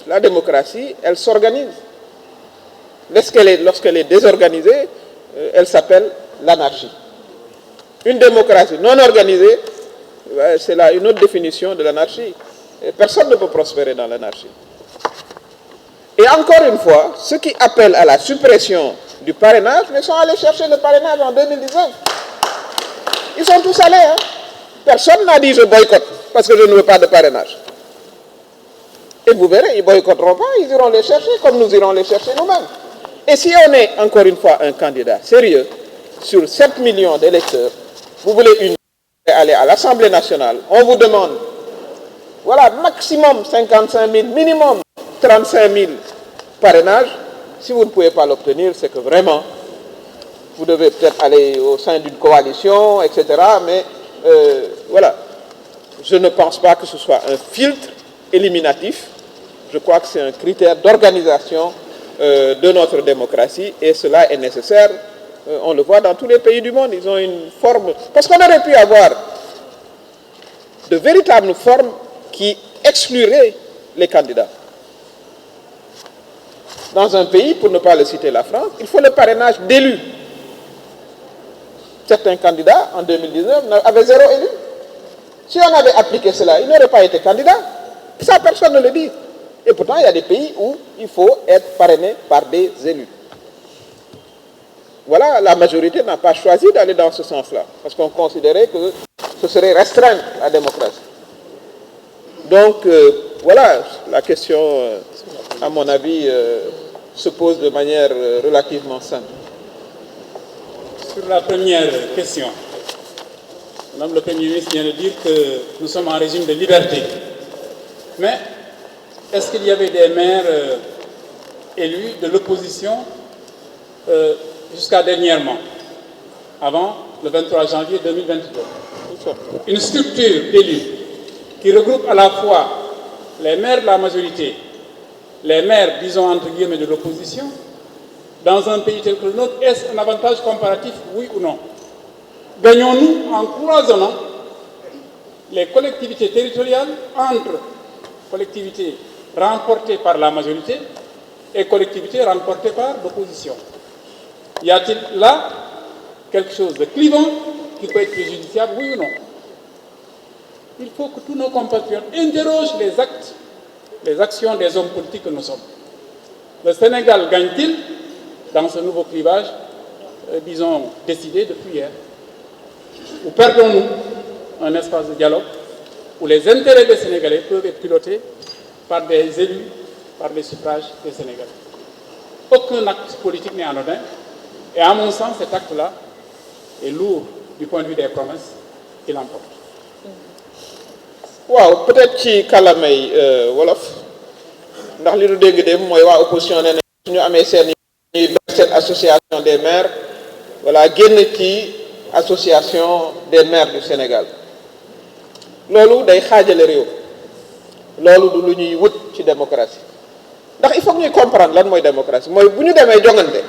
La démocratie, elle s'organise. Lorsqu'elle est désorganisée, elle s'appelle l'anarchie. Une démocratie non organisée, c'est là une autre définition de l'anarchie. Personne ne peut prospérer dans l'anarchie. Et encore une fois, ceux qui appellent à la suppression du parrainage, mais sont allés chercher le parrainage en 2019. Ils sont tous allés. Hein? Personne n'a dit je boycotte parce que je ne veux pas de parrainage. Et vous verrez, ils ne boycotteront pas, ils iront les chercher comme nous irons les chercher nous-mêmes. Et si on est encore une fois un candidat sérieux, sur 7 millions d'électeurs, vous voulez aller à l'Assemblée nationale, on vous demande, voilà, maximum 55 000, minimum 35 000 parrainages. Si vous ne pouvez pas l'obtenir, c'est que vraiment, vous devez peut-être aller au sein d'une coalition, etc. Mais voilà, je ne pense pas que ce soit un filtre éliminatif. Je crois que c'est un critère d'organisation de notre démocratie et cela est nécessaire. On le voit dans tous les pays du monde, ils ont une forme... Parce qu'on aurait pu avoir de véritables formes qui excluraient les candidats. Dans un pays, pour ne pas le citer la France, il faut le parrainage d'élus. Certains candidats, en 2019, avaient 0 élu. Si on avait appliqué cela, ils n'auraient pas été candidats. Ça, personne ne le dit. Et pourtant, il y a des pays où il faut être parrainé par des élus. Voilà, la majorité n'a pas choisi d'aller dans ce sens-là, parce qu'on considérait que ce serait restreindre la démocratie. Donc, voilà, la question, à mon avis, se pose de manière relativement simple. Sur la première question, Madame le Premier ministre vient de dire que nous sommes en régime de liberté. Mais est-ce qu'il y avait des maires élus de l'opposition jusqu'à dernièrement, avant le 23 janvier 2022? Une structure d'élus qui regroupe à la fois les maires de la majorité, les maires, disons entre guillemets, de l'opposition, dans un pays tel que le nôtre, est-ce un avantage comparatif, oui ou non? Gagnons-nous en cloisonnant les collectivités territoriales entre collectivités remportées par la majorité et collectivités remportées par l'opposition? Y a-t-il là quelque chose de clivant qui peut être préjudiciable, oui ou non? Il faut que tous nos compatriotes interrogent les actes, les actions des hommes politiques que nous sommes. Le Sénégal gagne-t-il dans ce nouveau clivage, disons, décidé depuis hier? Ou perdons-nous un espace de dialogue où les intérêts des Sénégalais peuvent être pilotés par des élus, par les suffrages des Sénégalais? Aucun acte politique n'est anodin. Et à mon sens, cet acte-là est lourd du point de vue des promesses qu'il emporte. Waaw, peut-être ci kàllaamay wolof ndax li ñu dégg dem mooy waa opposition nee na suñu amee seen association des maires voilà génn ci association des maires du Sénégal loolu day xaajale réew loolu du lu ñuy wut ci démocratie ndax il faut que ñuy comprendre lan mooy démocratie mooy bu ñu demee jongante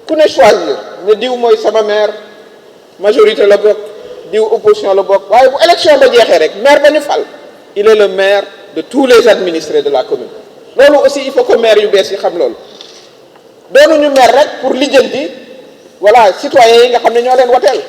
ku ne choisir ne diw mooy sama maire majorité la bokk diw opposition la bokk waaye bu élection ba jeexee rek maire ba ñu fal il est le maire de tous les administrés de la commune loolu aussi il faut que maire yu bees yi xam loolu doonuñu maire rek pour lijjanti voilà citoyens yi nga xam ne ñoo leen woteel